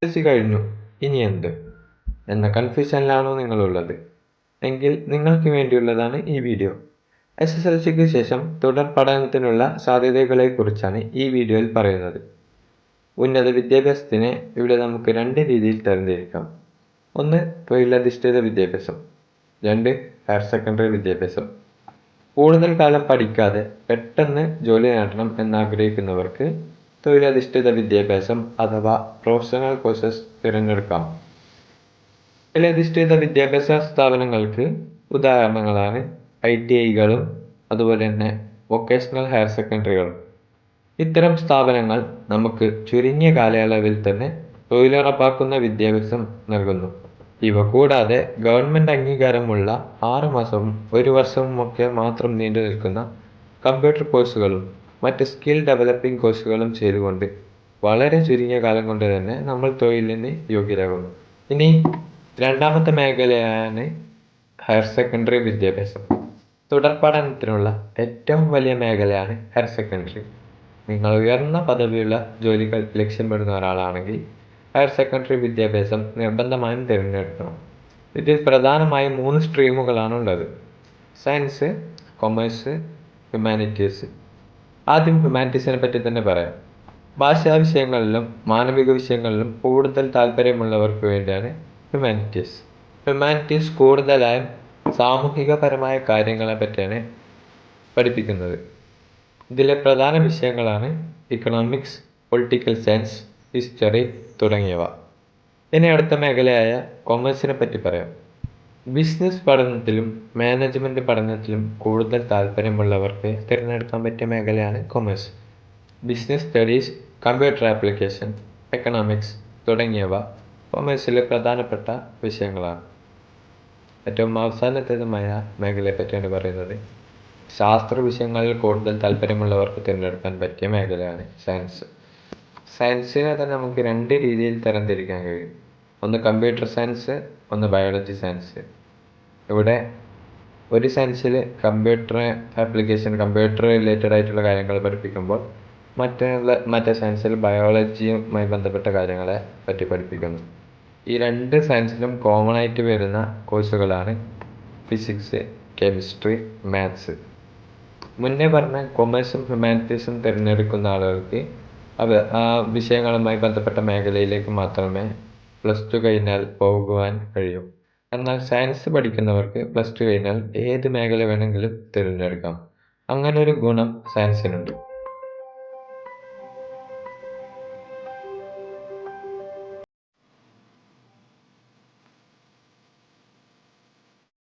S കഴിഞ്ഞു, ഇനി എന്ത് എന്ന കൺഫ്യൂഷനിലാണോ നിങ്ങളുള്ളത്? എങ്കിൽ നിങ്ങൾക്ക് വേണ്ടിയുള്ളതാണ് ഈ വീഡിയോ. SSLCക്ക് ശേഷം തുടർ പഠനത്തിനുള്ള സാധ്യതകളെക്കുറിച്ചാണ് ഈ വീഡിയോയിൽ പറയുന്നത്. ഉന്നത വിദ്യാഭ്യാസത്തിനെ ഇവിടെ നമുക്ക് 2 രീതിയിൽ തരംതിരിക്കാം. 1. തൊഴിലധിഷ്ഠിത വിദ്യാഭ്യാസം. 2. ഹയർ സെക്കൻഡറി വിദ്യാഭ്യാസം. കൂടുതൽ കാലം പഠിക്കാതെ പെട്ടെന്ന് ജോലി നേടണം എന്നാഗ്രഹിക്കുന്നവർക്ക് തൊഴിലധിഷ്ഠിത വിദ്യാഭ്യാസം അഥവാ പ്രൊഫഷണൽ കോഴ്സസ് തിരഞ്ഞെടുക്കാം. തൊഴിലധിഷ്ഠിത വിദ്യാഭ്യാസ സ്ഥാപനങ്ങൾക്ക് ഉദാഹരണങ്ങളാണ് ITIകളും അതുപോലെ തന്നെ വൊക്കേഷണൽ ഹയർ സെക്കൻഡറികളും. ഇത്തരം സ്ഥാപനങ്ങൾ നമുക്ക് ചുരുങ്ങിയ കാലയളവിൽ തന്നെ തൊഴിലുറപ്പാക്കുന്ന വിദ്യാഭ്യാസം നൽകുന്നു. ഇവ കൂടാതെ ഗവൺമെൻറ് അംഗീകാരമുള്ള 6 മാസവും 1 വർഷവുമൊക്കെ മാത്രം നീണ്ടു നിൽക്കുന്ന കമ്പ്യൂട്ടർ കോഴ്സുകളും മറ്റ് സ്കിൽ ഡെവലപ്പിംഗ് കോഴ്സുകളും ചെയ്തുകൊണ്ട് വളരെ ചുരുങ്ങിയ കാലം കൊണ്ട് തന്നെ നമ്മൾ തൊഴിലിന് യോഗ്യരാകുന്നു. ഇനി രണ്ടാമത്തെ മേഖലയാണ് ഹയർ സെക്കൻഡറി വിദ്യാഭ്യാസം. തുടർ പഠനത്തിനുള്ള ഏറ്റവും വലിയ മേഖലയാണ് ഹയർ സെക്കൻഡറി. നിങ്ങൾ ഉയർന്ന പദവിയുള്ള ജോലികൾ ലക്ഷ്യമിടുന്ന ഒരാളാണെങ്കിൽ ഹയർ സെക്കൻഡറി വിദ്യാഭ്യാസം നിർബന്ധമായും തിരഞ്ഞെടുക്കണം. ഇതിൽ പ്രധാനമായും 3 സ്ട്രീമുകളാണ് ഉള്ളത്: സയൻസ്, കൊമേഴ്സ്, ഹ്യൂമാനിറ്റീസ്. ആദ്യം ഹ്യൂമാനിറ്റീസിനെ പറ്റി തന്നെ പറയാം. ഭാഷാ വിഷയങ്ങളിലും മാനവിക വിഷയങ്ങളിലും കൂടുതൽ താല്പര്യമുള്ളവർക്ക് വേണ്ടിയാണ് ഹ്യൂമാനിറ്റീസ്. ഹ്യൂമാനിറ്റീസ് കൂടുതലായും സാമൂഹികപരമായ കാര്യങ്ങളെ പറ്റിയാണ് പഠിപ്പിക്കുന്നത്. ഇതിലെ പ്രധാന വിഷയങ്ങളാണ് ഇക്കണോമിക്സ്, പൊളിറ്റിക്കൽ സയൻസ്, ഹിസ്റ്ററി തുടങ്ങിയവ. ഇനി അടുത്ത മേഖലയായ കൊമേഴ്സിനെ പറ്റി പറയാം. ബിസിനസ് പഠനത്തിലും മാനേജ്മെൻറ്റ് പഠനത്തിലും കൂടുതൽ താല്പര്യമുള്ളവർക്ക് തിരഞ്ഞെടുക്കാൻ പറ്റിയ മേഖലയാണ് commerce. Business studies, computer application, economics തുടങ്ങിയവ കൊമേഴ്സിലെ പ്രധാനപ്പെട്ട വിഷയങ്ങളാണ്. ഏറ്റവും അവസാനത്തേതുമായ മേഖലയെ പറ്റിയാണ് പറയുന്നത്. ശാസ്ത്ര വിഷയങ്ങളിൽ കൂടുതൽ താല്പര്യമുള്ളവർക്ക് തിരഞ്ഞെടുക്കാൻ പറ്റിയ മേഖലയാണ് സയൻസ്. സയൻസിനെ തന്നെ നമുക്ക് 2 രീതിയിൽ തരംതിരിക്കാൻ കഴിയും. ഒന്ന് കമ്പ്യൂട്ടർ സയൻസ്, ഒന്ന് ബയോളജി സയൻസ്. ഇവിടെ ഒരു സയൻസിൽ കമ്പ്യൂട്ടർ ആപ്ലിക്കേഷൻ, കമ്പ്യൂട്ടർ റിലേറ്റഡ് ആയിട്ടുള്ള കാര്യങ്ങൾ പഠിപ്പിക്കുമ്പോൾ മറ്റേ സയൻസിൽ ബയോളജിയുമായി ബന്ധപ്പെട്ട കാര്യങ്ങളെ പറ്റി പഠിപ്പിക്കുന്നു. ഈ 2 സയൻസിലും കോമൺ ആയിട്ട് വരുന്ന കോഴ്സുകളാണ് ഫിസിക്സ്, കെമിസ്ട്രി, മാത്സ്. മുന്നേ പറഞ്ഞ കൊമേഴ്സും ഹ്യൂമാനിറ്റീസും തിരഞ്ഞെടുക്കുന്ന ആളുകൾക്ക് ആ വിഷയങ്ങളുമായി ബന്ധപ്പെട്ട മേഖലയിലേക്ക് മാത്രമേ +2 കഴിഞ്ഞാൽ പോകുവാൻ കഴിയൂ. എന്നാൽ സയൻസ് പഠിക്കുന്നവർക്ക് +2 കഴിഞ്ഞാൽ ഏത് മേഖല വേണമെങ്കിലും തിരഞ്ഞെടുക്കാം. അങ്ങനൊരു ഗുണം സയൻസിനുണ്ട്.